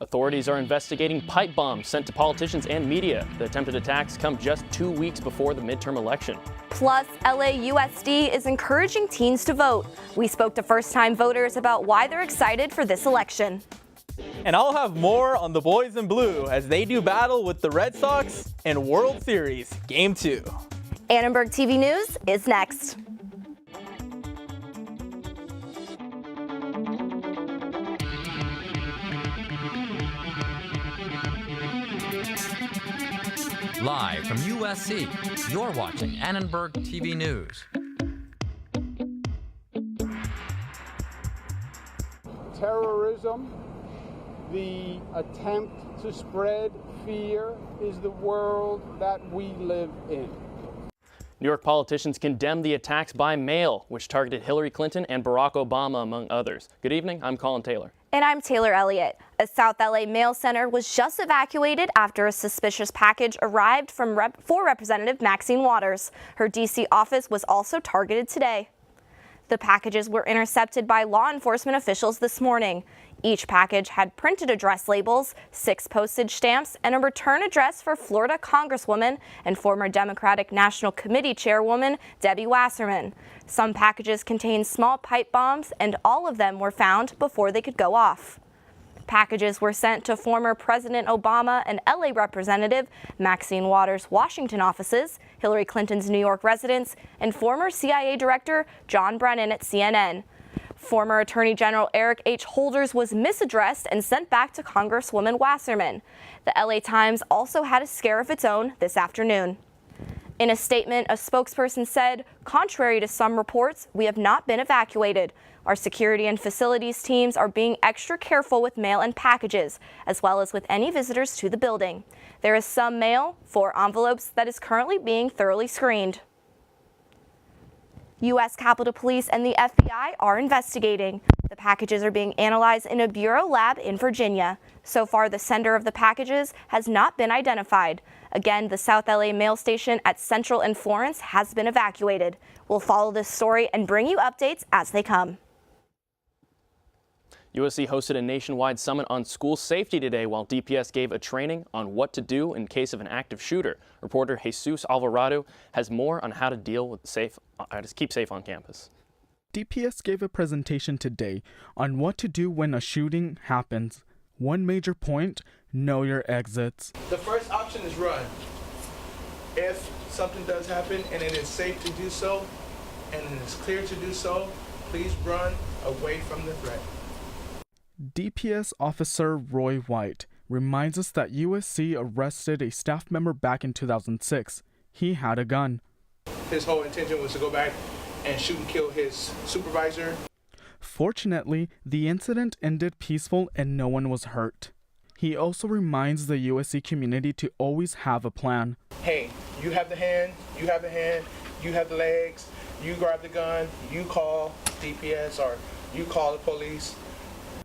Authorities are investigating pipe bombs sent to politicians and media. The attempted attacks come just 2 weeks before the midterm election. Plus, LAUSD is encouraging teens to vote. We spoke to first-time voters about why they're excited for this election. And I'll have more on the boys in blue as they do battle with the Red Sox in World Series Game 2. Annenberg TV News is next. Live from USC, you're watching Annenberg TV News. Terrorism, the attempt to spread fear, is the world that we live in. New York politicians condemned the attacks by mail, which targeted Hillary Clinton and Barack Obama, among others. Good evening, I'm Colin Taylor. And I'm Taylor Elliott. A South LA mail center was just evacuated after a suspicious package arrived for Representative Maxine Waters. Her D.C. office was also targeted today. The packages were intercepted by law enforcement officials this morning. Each package had printed address labels, 6 postage stamps, and a return address for Florida Congresswoman and former Democratic National Committee Chairwoman Debbie Wasserman. Some packages contained small pipe bombs, and all of them were found before they could go off. Packages were sent to former President Obama and LA Representative Maxine Waters' Washington offices, Hillary Clinton's New York residence, and former CIA Director John Brennan at CNN. Former Attorney General Eric H. Holders was misaddressed and sent back to Congresswoman Wasserman. The LA Times also had a scare of its own this afternoon. In a statement, a spokesperson said, "Contrary to some reports, we have not been evacuated. Our security and facilities teams are being extra careful with mail and packages, as well as with any visitors to the building. There is some mail, 4 envelopes, that is currently being thoroughly screened." U.S. Capitol Police and the FBI are investigating. The packages are being analyzed in a bureau lab in Virginia. So far, the sender of the packages has not been identified. Again, the South LA mail station at Central and Florence has been evacuated. We'll follow this story and bring you updates as they come. USC hosted a nationwide summit on school safety today, while DPS gave a training on what to do in case of an active shooter. Reporter Jesus Alvarado has more on how to deal with keep safe on campus. DPS gave a presentation today on what to do when a shooting happens. One major point: know your exits. The first option is run. If something does happen and it is safe to do so, and it is clear to do so, please run away from the threat. DPS officer Roy White reminds us that USC arrested a staff member back in 2006. He had a gun. His whole intention was to go back and shoot and kill his supervisor. Fortunately, the incident ended peaceful and no one was hurt. He also reminds the USC community to always have a plan. Hey, you have the hand, you have the hand, you have the legs, you grab the gun, you call DPS or you call the police.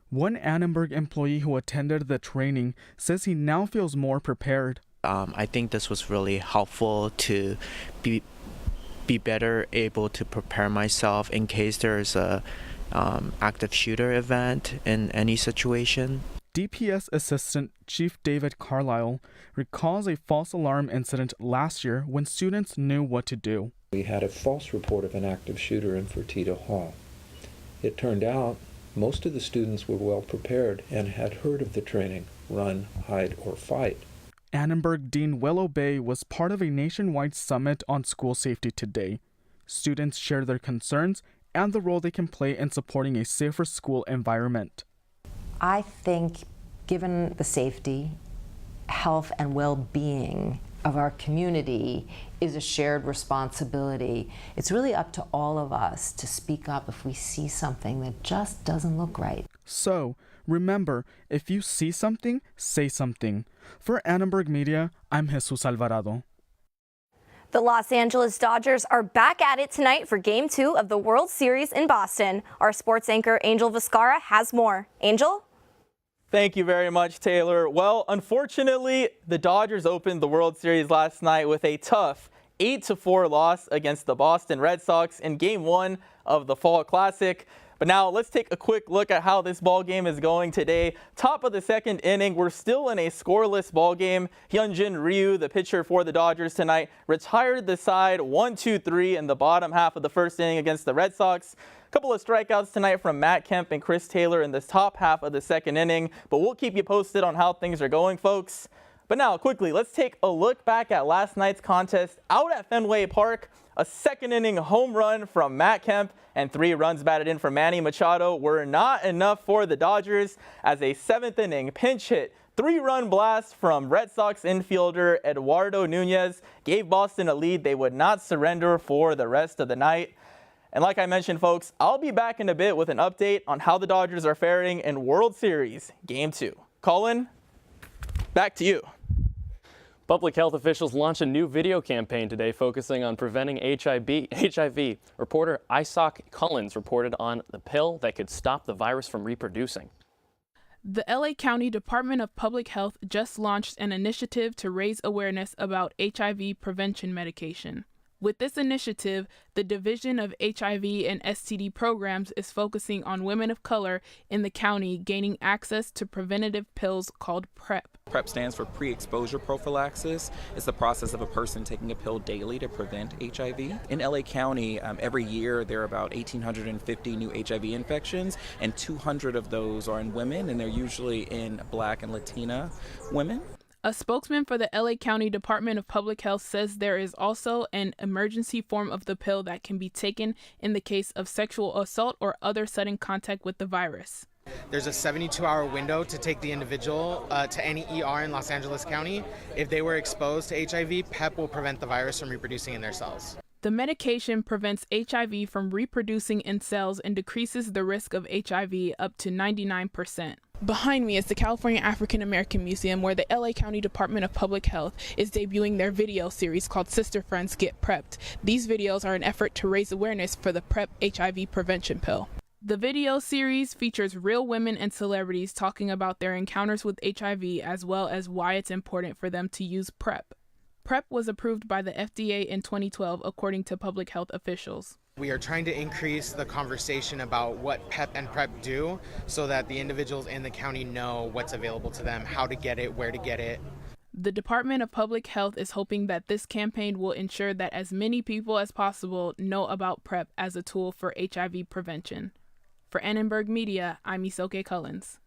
One Annenberg employee who attended the training says he now feels more prepared. I think this was really helpful to be better able to prepare myself in case there's a active shooter event in any situation. DPS Assistant Chief David Carlisle recalls a false alarm incident last year when students knew what to do. We had a false report of an active shooter in Fertitta Hall. It turned out most of the students were well prepared and had heard of the training, run, hide, or fight. Annenberg Dean Willow Bay was part of a nationwide summit on school safety today. Students shared their concerns and the role they can play in supporting a safer school environment. I think given the safety, health, and well-being of our community is a shared responsibility. It's really up to all of us to speak up if we see something that just doesn't look right. So, remember, if you see something, say something. For Annenberg Media, I'm Jesus Alvarado. The Los Angeles Dodgers are back at it tonight for Game 2 of the World Series in Boston. Our sports anchor Angel Vizcarra has more. Angel? Thank you very much, Taylor. Well, unfortunately, the Dodgers opened the World Series last night with a tough 8-4 loss against the Boston Red Sox in Game 1 of the Fall Classic. But now let's take a quick look at how this ball game is going today. Top of the second inning, we're still in a scoreless ball game. Hyunjin Ryu, the pitcher for the Dodgers tonight, retired the side 1-2-3 in the bottom half of the first inning against the Red Sox. A couple of strikeouts tonight from Matt Kemp and Chris Taylor in this top half of the second inning, but we'll keep you posted on how things are going, folks. But now, quickly, let's take a look back at last night's contest out at Fenway Park. A second inning home run from Matt Kemp and 3 runs batted in from Manny Machado were not enough for the Dodgers as a 7th inning pinch hit 3-run blast from Red Sox infielder Eduardo Nunez gave Boston a lead they would not surrender for the rest of the night. And like I mentioned, folks, I'll be back in a bit with an update on how the Dodgers are faring in World Series Game 2. Colin, back to you. Public health officials launched a new video campaign today focusing on preventing HIV. Reporter Isaac Cullens reported on the pill that could stop the virus from reproducing. The LA County Department of Public Health just launched an initiative to raise awareness about HIV prevention medication. With this initiative, the Division of HIV and STD programs is focusing on women of color in the county gaining access to preventative pills called PrEP. PrEP stands for pre-exposure prophylaxis. It's the process of a person taking a pill daily to prevent HIV. In LA County, every year there are about 1,850 new HIV infections, and 200 of those are in women, and they're usually in Black and Latina women. A spokesman for the LA County Department of Public Health says there is also an emergency form of the pill that can be taken in the case of sexual assault or other sudden contact with the virus. There's a 72-hour window to take the individual to any ER in Los Angeles County. If they were exposed to HIV, PEP will prevent the virus from reproducing in their cells. The medication prevents HIV from reproducing in cells and decreases the risk of HIV up to 99%. Behind me is the California African American Museum, where the LA County Department of Public Health is debuting their video series called Sister Friends Get Prepped. These videos are an effort to raise awareness for the PrEP HIV prevention pill. The video series features real women and celebrities talking about their encounters with HIV as well as why it's important for them to use PrEP. PrEP was approved by the FDA in 2012, according to public health officials. We are trying to increase the conversation about what PEP and PrEP do so that the individuals in the county know what's available to them, how to get it, where to get it. The Department of Public Health is hoping that this campaign will ensure that as many people as possible know about PrEP as a tool for HIV prevention. For Annenberg Media, I'm Isoke Cullens.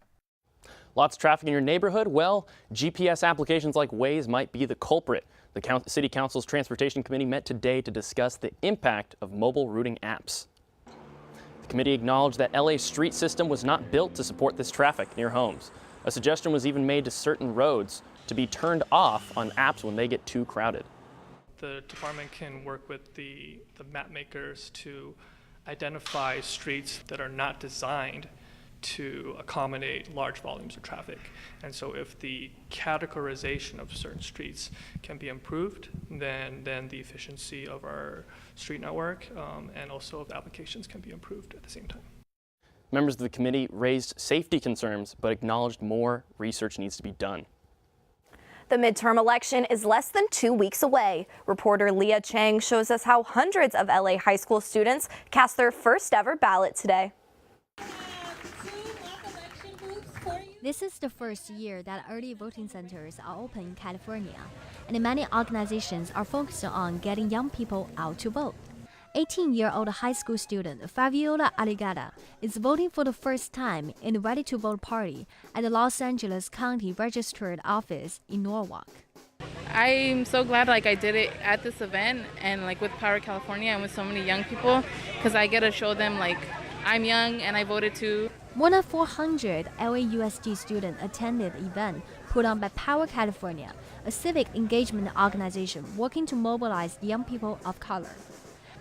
Lots of traffic in your neighborhood? Well, GPS applications like Waze might be the culprit. The City Council's Transportation Committee met today to discuss the impact of mobile routing apps. The committee acknowledged that LA's street system was not built to support this traffic near homes. A suggestion was even made to certain roads to be turned off on apps when they get too crowded. The department can work with the map makers to identify streets that are not designed to accommodate large volumes of traffic. And so if the categorization of certain streets can be improved, then the efficiency of our street network and also of applications can be improved at the same time. Members of the committee raised safety concerns, but acknowledged more research needs to be done. The midterm election is less than 2 weeks away. Reporter Leah Chang shows us how hundreds of LA high school students cast their first ever ballot today. This is the first year that early voting centers are open in California, and many organizations are focused on getting young people out to vote. 18-year-old high school student Fabiola Aligada is voting for the first time in the Ready to Vote party at the Los Angeles County Registered Office in Norwalk. I'm so glad I did it at this event and with Power California and with so many young people, because I get to show them I'm young and I voted too. More than 400 LAUSD students attended the event put on by Power California, a civic engagement organization working to mobilize young people of color.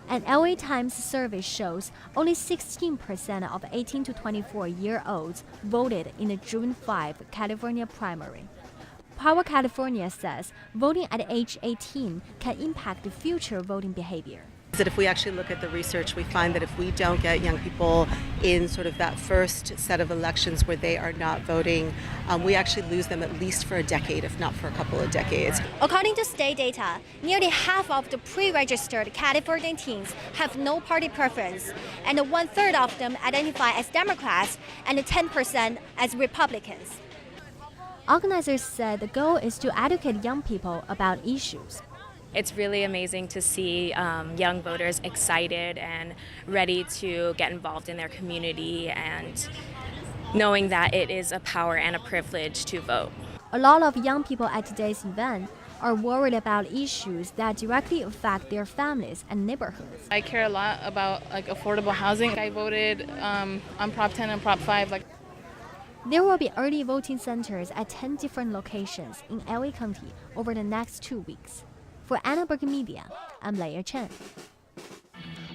An LA Times survey shows only 16% of 18 to 24-year-olds voted in the June 5 California primary. Power California says voting at age 18 can impact future voting behavior. That if we actually look at the research, we find that if we don't get young people in sort of that first set of elections where they are not voting, we actually lose them at least for a decade, if not for a couple of decades. According to state data, nearly half of the pre-registered Californian teens have no party preference, and 1/3 of them identify as Democrats and 10% as Republicans. Organizers said the goal is to educate young people about issues. It's really amazing to see young voters excited and ready to get involved in their community and knowing that it is a power and a privilege to vote. A lot of young people at today's event are worried about issues that directly affect their families and neighborhoods. I care a lot about affordable housing. I voted on Prop 10 and Prop 5. There will be early voting centers at 10 different locations in LA County over the next 2 weeks. For Annenberg Media, I'm Leia Chen.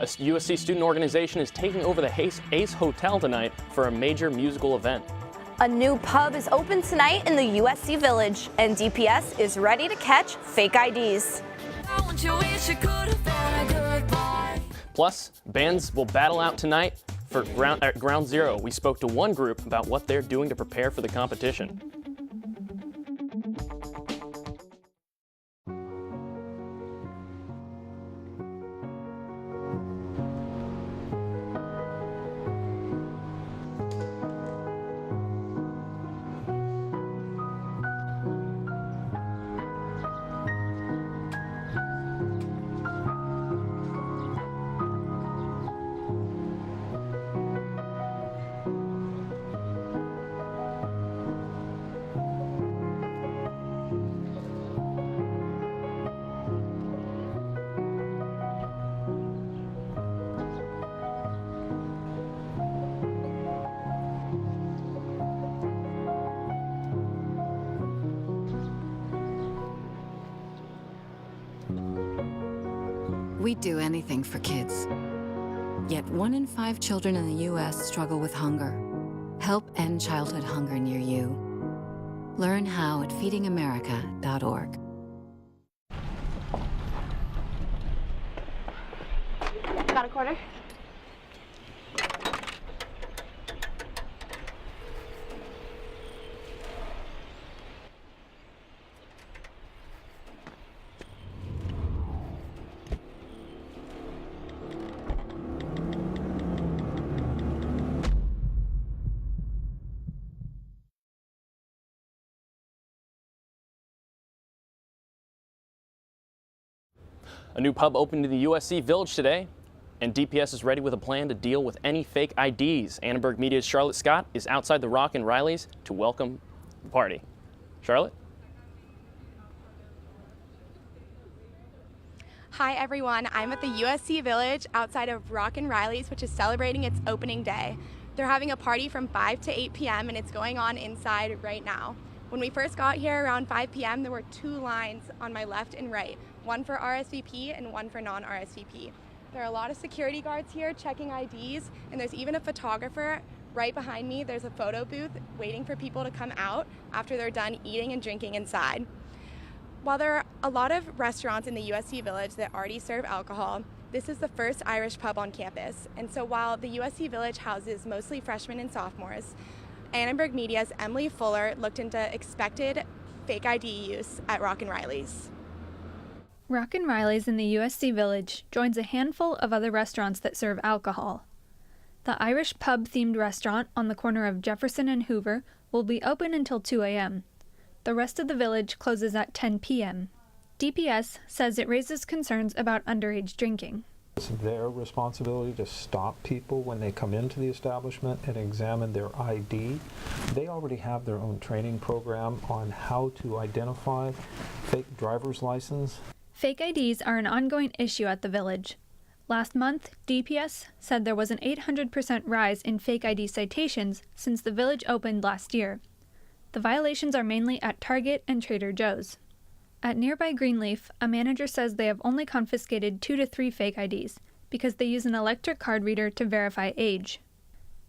A USC student organization is taking over the Ace Hotel tonight for a major musical event. A new pub is open tonight in the USC Village, and DPS is ready to catch fake IDs. Plus, bands will battle out tonight for Ground Zero. We spoke to one group about what they're doing to prepare for the competition. We'd do anything for kids. Yet 1 in 5 children in the U.S. struggle with hunger. Help end childhood hunger near you. Learn how at feedingamerica.org. Got a quarter? A new pub opened in the USC Village today, and DPS is ready with a plan to deal with any fake IDs. Annenberg Media's Charlotte Scott is outside the Rock and Riley's to welcome the party. Charlotte? Hi everyone, I'm at the USC Village outside of Rock and Riley's, which is celebrating its opening day. They're having a party from 5 to 8 p.m. and it's going on inside right now. When we first got here around 5 p.m., there were 2 lines on my left and right, one for RSVP and one for non-RSVP. There are a lot of security guards here checking IDs, and there's even a photographer right behind me. There's a photo booth waiting for people to come out after they're done eating and drinking inside. While there are a lot of restaurants in the USC Village that already serve alcohol, this is the first Irish pub on campus. And so while the USC Village houses mostly freshmen and sophomores, Annenberg Media's Emily Fuller looked into expected fake ID use at Rock and Riley's. Rock and Riley's in the USC Village joins a handful of other restaurants that serve alcohol. The Irish pub-themed restaurant on the corner of Jefferson and Hoover will be open until 2 a.m. The rest of the village closes at 10 p.m. DPS says it raises concerns about underage drinking. It's their responsibility to stop people when they come into the establishment and examine their ID. They already have their own training program on how to identify fake driver's license. Fake IDs are an ongoing issue at the village. Last month, DPS said there was an 800% rise in fake ID citations since the village opened last year. The violations are mainly at Target and Trader Joe's. At nearby Greenleaf, a manager says they have only confiscated 2 to 3 fake IDs because they use an electric card reader to verify age.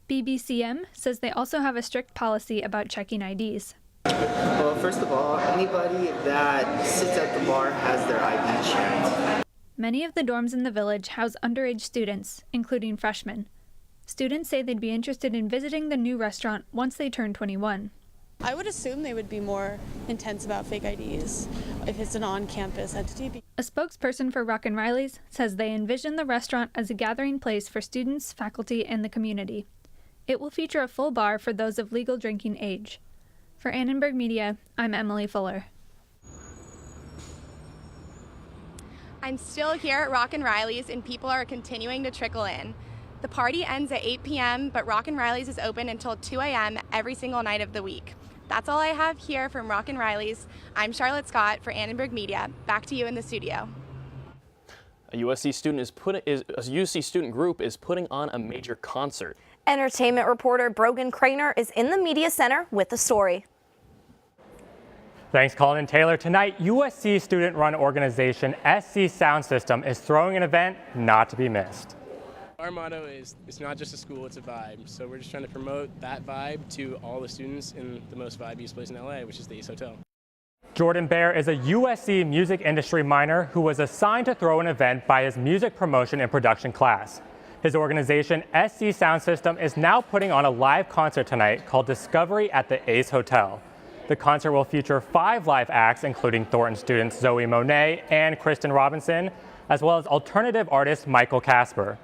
BBCM says they also have a strict policy about checking IDs. Well, first of all, anybody that sits at the bar has their ID checked. Many of the dorms in the village house underage students, including freshmen. Students say they'd be interested in visiting the new restaurant once they turn 21. I would assume they would be more intense about fake IDs if it's an on-campus entity. A spokesperson for Rock and Riley's says they envision the restaurant as a gathering place for students, faculty, and the community. It will feature a full bar for those of legal drinking age. For Annenberg Media, I'm Emily Fuller. I'm still here at Rock and Riley's and people are continuing to trickle in. The party ends at 8 p.m., but Rock and Riley's is open until 2 a.m. every single night of the week. That's all I have here from Rock and Riley's. I'm Charlotte Scott for Annenberg Media. Back to you in the studio. A USC student group is putting on a major concert. Entertainment reporter Brogan Craner is in the media center with the story. Thanks, Colin and Taylor. Tonight, USC student-run organization SC Sound System is throwing an event not to be missed. Our motto is, it's not just a school, it's a vibe. So we're just trying to promote that vibe to all the students in the most vibiest place in LA, which is the Ace Hotel. Jordan Bear is a USC music industry minor who was assigned to throw an event by his music promotion and production class. His organization, SC Sound System, is now putting on a live concert tonight called Discovery at the Ace Hotel. The concert will feature 5 live acts, including Thornton students Zoe Monet and Kristen Robinson, as well as alternative artist Michael Casper.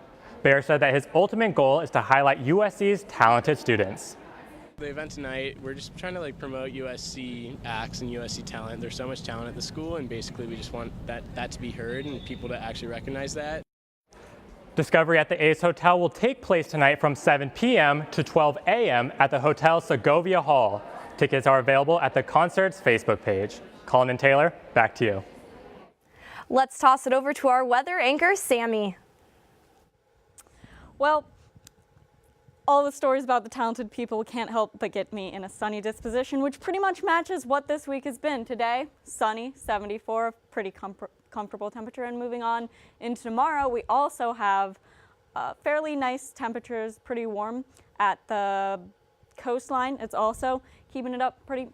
Bear said that his ultimate goal is to highlight USC's talented students. The event tonight, we're just trying to promote USC acts and USC talent. There's so much talent at the school, and basically we just want that to be heard and people to actually recognize that. Discovery at the Ace Hotel will take place tonight from 7 p.m. to 12 a.m. at the Hotel Segovia Hall. Tickets are available at the concert's Facebook page. Colin and Taylor, back to you. Let's toss it over to our weather anchor, Sammy. Well, all the stories about the talented people can't help but get me in a sunny disposition, which pretty much matches what this week has been. Today, sunny, 74, pretty comfortable temperature, and moving on into tomorrow, we also have fairly nice temperatures, pretty warm at the coastline. It's also keeping it up pretty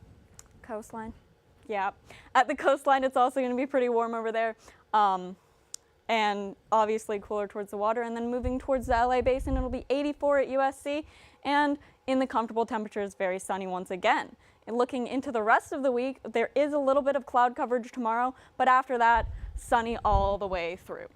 coastline. Yeah, at the coastline, it's also going to be pretty warm over there. And obviously cooler towards the water, and then moving towards the LA basin, it'll be 84 at USC, and in the comfortable temperatures, very sunny once again. And looking into the rest of the week, there is a little bit of cloud coverage tomorrow, but after that, sunny all the way through.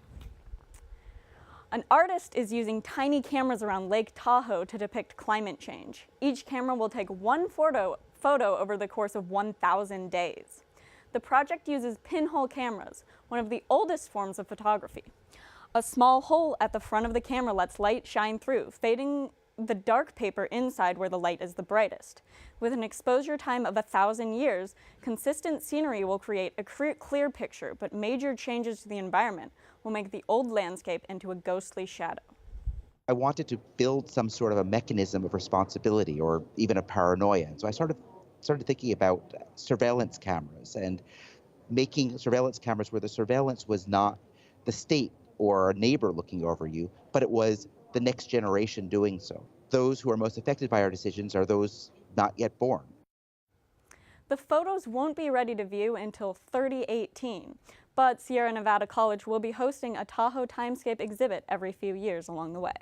An artist is using tiny cameras around Lake Tahoe to depict climate change. Each camera will take one photo over the course of 1,000 days. The project uses pinhole cameras, one of the oldest forms of photography. A small hole at the front of the camera lets light shine through, fading the dark paper inside where the light is the brightest. With an exposure time of 1,000 years, consistent scenery will create a clear picture, but major changes to the environment will make the old landscape into a ghostly shadow. I wanted to build some sort of a mechanism of responsibility or even a paranoia. And so I started thinking about surveillance cameras and making surveillance cameras where the surveillance was not the state or a neighbor looking over you, but it was the next generation doing so. Those who are most affected by our decisions are those not yet born. The photos won't be ready to view until 2018, but Sierra Nevada College will be hosting a Tahoe Timescape exhibit every few years along the way.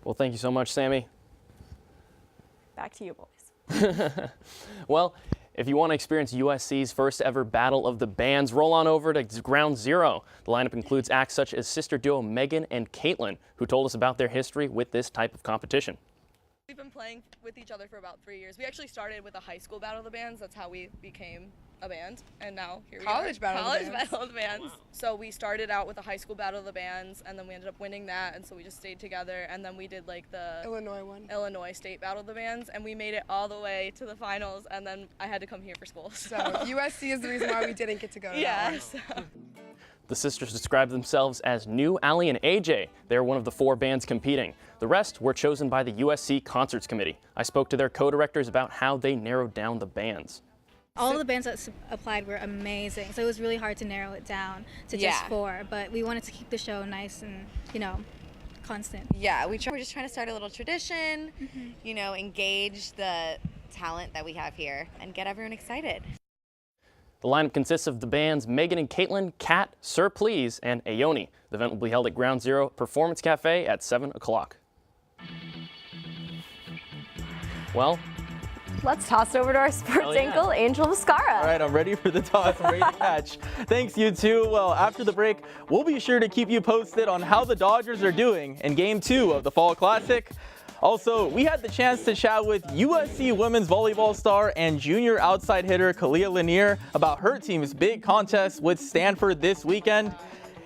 Well, thank you so much, Sammy. Back to you, boys. Well, if you want to experience USC's first ever Battle of the Bands, roll on over to Ground Zero. The lineup includes acts such as sister duo Megan and Caitlin, who told us about their history with this type of competition. We've been playing with each other for about 3 years. We actually started with a high school Battle of the Bands. That's how we became a band, and now here we are. College Battle of the Bands. Wow. So we started out with a high school Battle of the Bands, and then we ended up winning that, and so we just stayed together, and then we did like the Illinois State Battle of the Bands, and we made it all the way to the finals, and then I had to come here for school. So USC is the reason why we didn't get to go to Yes. The sisters describe themselves as New, Allie, and AJ. They're one of the 4 bands competing. The rest were chosen by the USC Concerts Committee. I spoke to their co-directors about how they narrowed down the bands. All of the bands that applied were amazing, so it was really hard to narrow it down to just 4, but we wanted to keep the show nice and, constant. Yeah, we're just trying to start a little tradition, engage the talent that we have here and get everyone excited. The lineup consists of the bands Megan and Caitlin, Kat, Sir Please, and Aoni. The event will be held at Ground Zero Performance Cafe at 7 o'clock. Well, let's toss it over to our sports ankle, Angel Viscara. All right, I'm ready for the toss. I'm ready to catch. Thanks, you two. Well, after the break, we'll be sure to keep you posted on how the Dodgers are doing in Game 2 of the Fall Classic. Also, we had the chance to chat with USC women's volleyball star and junior outside hitter Kalia Lanier about her team's big contest with Stanford this weekend.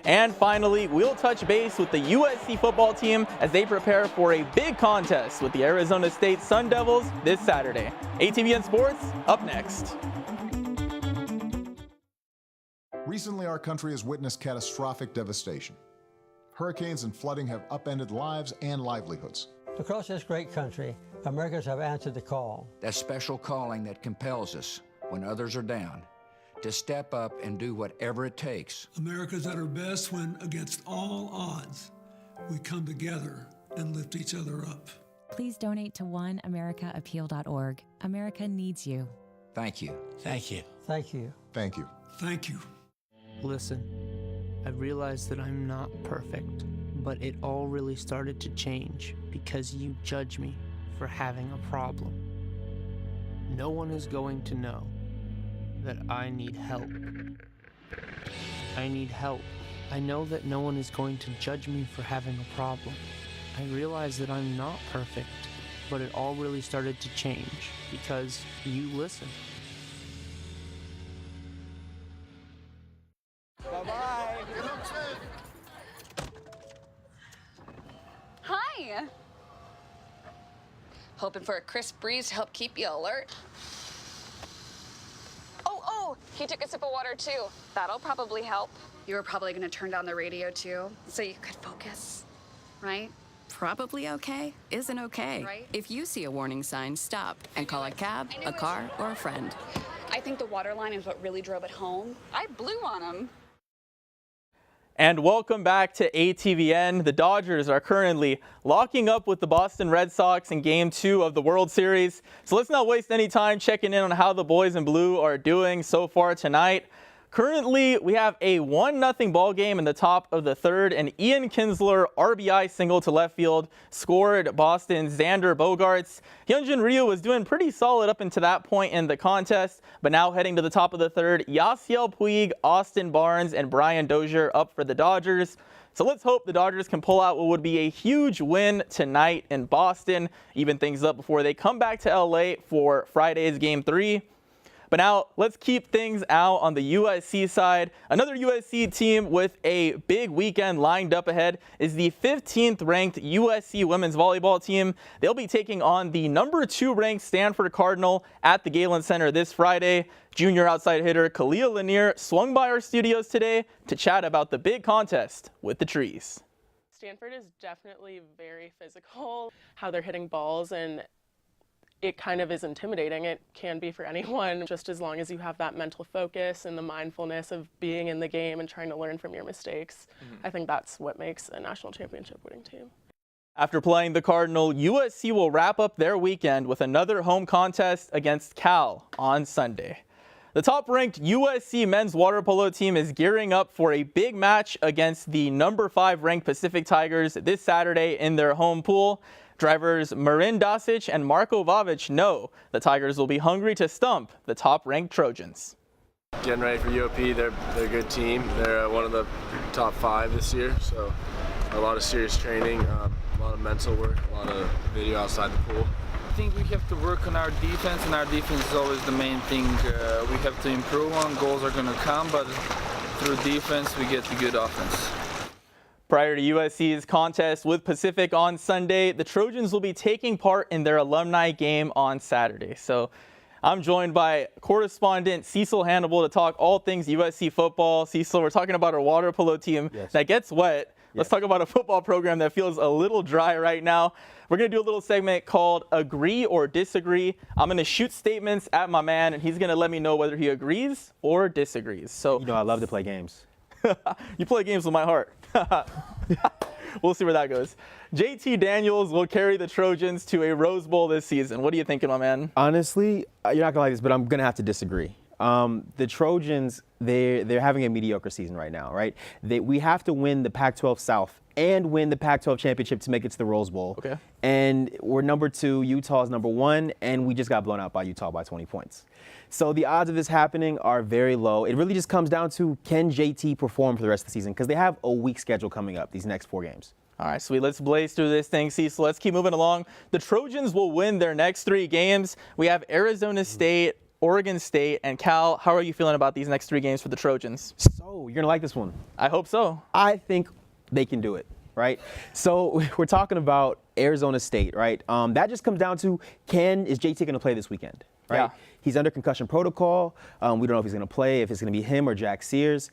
And finally, we'll touch base with the USC football team as they prepare for a big contest with the Arizona State Sun Devils this Saturday. ATVN Sports, up next. Recently, our country has witnessed catastrophic devastation. Hurricanes and flooding have upended lives and livelihoods. Across this great country, Americans have answered the call. That special calling that compels us, when others are down, to step up and do whatever it takes. America's at her best when, against all odds, we come together and lift each other up. Please donate to oneamericaappeal.org. America needs you. Thank you. Thank you. Thank you. Thank you. Thank you. Listen, I realize that I'm not perfect, but it all really started to change because you judge me for having a problem. No one is going to know that I need help. I need help. I know that no one is going to judge me for having a problem. I realize that I'm not perfect, but it all really started to change because you listen. Bye-bye. Hi. Hoping for a crisp breeze to help keep you alert. Oh, he took a sip of water too. That'll probably help. You were probably going to turn down the radio too, so you could focus, right? Probably okay isn't okay. Right? If you see a warning sign, stop and call a cab, a car, or a friend. I think the water line is what really drove it home. I blew on him. And welcome back to ATVN. The Dodgers are currently locking up with the Boston Red Sox in Game 2 of the World Series. So let's not waste any time checking in on how the boys in blue are doing so far tonight. Currently, we have a 1-0 ball game in the top of the third, and Ian Kinsler RBI single to left field scored Boston's Xander Bogaerts. Hyunjin Ryu was doing pretty solid up until that point in the contest, but now heading to the top of the third, Yasiel Puig, Austin Barnes, and Brian Dozier up for the Dodgers. So let's hope the Dodgers can pull out what would be a huge win tonight in Boston, even things up before they come back to LA for Friday's Game 3. But now let's keep things out on the USC side. Another USC team with a big weekend lined up ahead is the 15th ranked USC women's volleyball team. They'll be taking on the number 2 ranked Stanford Cardinal at the Galen Center this Friday. Junior outside hitter Kalia Lanier swung by our studios today to chat about the big contest with the Trees. Stanford is definitely very physical, how they're hitting balls, and it kind of is intimidating. It can be for anyone, just as long as you have that mental focus and the mindfulness of being in the game and trying to learn from your mistakes. I think that's what makes a national championship winning team. After playing the Cardinal, USC will wrap up their weekend with another home contest against Cal on Sunday. The top-ranked USC men's water polo team is gearing up for a big match against the number 5 ranked Pacific Tigers this Saturday in their home pool. Drivers Marin Dasic and Marko Vavic know the Tigers will be hungry to stump the top-ranked Trojans. Getting ready for UOP, they're a good team. They're one of the top 5 this year, so a lot of serious training, a lot of mental work, a lot of video outside the pool. I think we have to work on our defense, and our defense is always the main thing we have to improve on. Goals are going to come, but through defense we get the good offense. Prior to USC's contest with Pacific on Sunday, the Trojans will be taking part in their alumni game on Saturday. So I'm joined by correspondent Cecil Hannibal to talk all things USC football. Cecil, we're talking about our water polo team that gets wet. Let's talk about a football program that feels a little dry right now. We're going to do a little segment called Agree or Disagree. I'm going to shoot statements at my man, and he's going to let me know whether he agrees or disagrees. So, you know, I love to play games. You play games with my heart. We'll see where that goes. JT Daniels will carry the Trojans to a Rose Bowl this season. What are you thinking, my man? Honestly, you're not going to like this, but I'm going to have to disagree. The Trojans, they're having a mediocre season right now, right? We have to win the Pac-12 South and win the Pac-12 championship to make it to the Rose Bowl. Okay. And we're number 2, Utah's number 1, and we just got blown out by Utah by 20 points. So the odds of this happening are very low. It really just comes down to, can JT perform for the rest of the season? Because they have a weak schedule coming up these next 4 games. All right, sweet. Let's blaze through this thing, Cecil. Let's keep moving along. The Trojans will win their next 3 games. We have Arizona State, Oregon State, and Cal. How are you feeling about these next 3 games for the Trojans? So, you're going to like this one. I hope so. I think they can do it, right? So, we're talking about Arizona State, right? That just comes down to, is JT going to play this weekend, right? Yeah. He's under concussion protocol. We don't know if he's going to play, if it's going to be him or Jack Sears.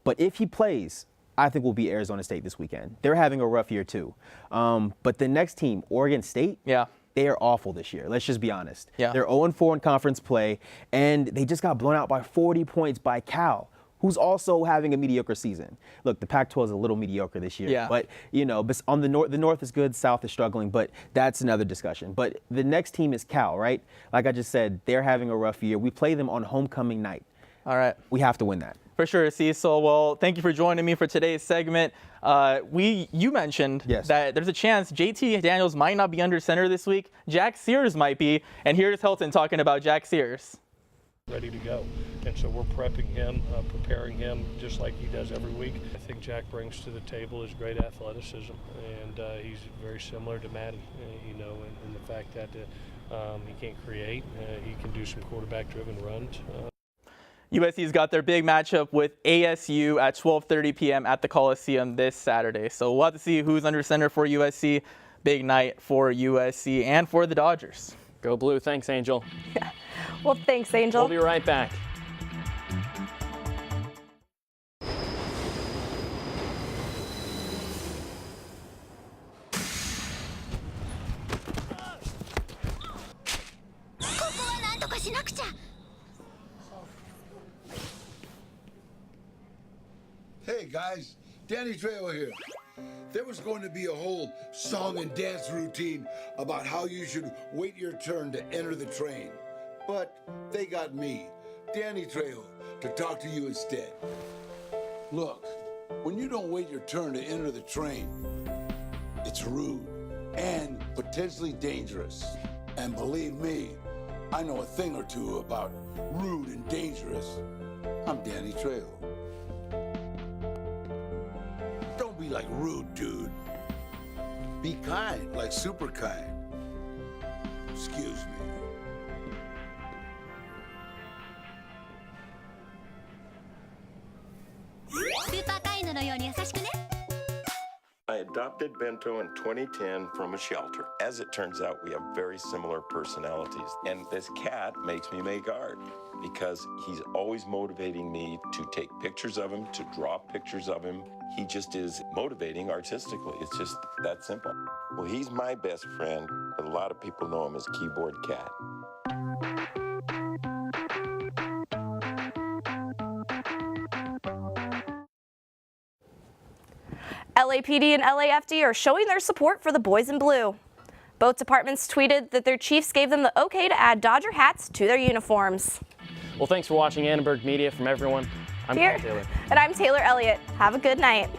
But if he plays, I think we'll beat Arizona State this weekend. They're having a rough year too. But the next team, Oregon State, they are awful this year. Let's just be honest. Yeah. They're 0-4 in conference play, and they just got blown out by 40 points by Cal, who's also having a mediocre season. Look, the Pac-12 is a little mediocre this year. Yeah. But, on the North is good, South is struggling, but that's another discussion. But the next team is Cal, right? Like I just said, they're having a rough year. We play them on homecoming night. All right. We have to win that. For sure, Cecil. Well, thank you for joining me for today's segment. You mentioned that there's a chance JT Daniels might not be under center this week. Jack Sears might be. And here's Hilton talking about Jack Sears. Ready to go. And so we're prepping him, preparing him just like he does every week. I think Jack brings to the table is great athleticism, and he's very similar to Matty, in the fact that he can't create, he can do some quarterback-driven runs. USC's got their big matchup with ASU at 12:30 p.m. at the Coliseum this Saturday. So we'll have to see who's under center for USC. Big night for USC and for the Dodgers. Go Blue. Thanks, Angel. Yeah. Well, thanks, Angel. We'll be right back. Hey guys, Danny Trejo here. There was going to be a whole song and dance routine about how you should wait your turn to enter the train. But they got me, Danny Trejo, to talk to you instead. Look, when you don't wait your turn to enter the train, it's rude and potentially dangerous. And believe me, I know a thing or two about rude and dangerous. I'm Danny Trejo. Don't be like rude, dude. Be kind, like super kind. Excuse me. I adopted Bento in 2010 from a shelter. As it turns out, we have very similar personalities. And this cat makes me make art because he's always motivating me to take pictures of him, to draw pictures of him. He just is motivating artistically. It's just that simple. Well, he's my best friend, but a lot of people know him as Keyboard Cat. LAPD and LAFD are showing their support for the boys in blue. Both departments tweeted that their chiefs gave them the okay to add Dodger hats to their uniforms. Well, thanks for watching Annenberg Media. From everyone, I'm Paul Taylor. And I'm Taylor Elliott. Have a good night.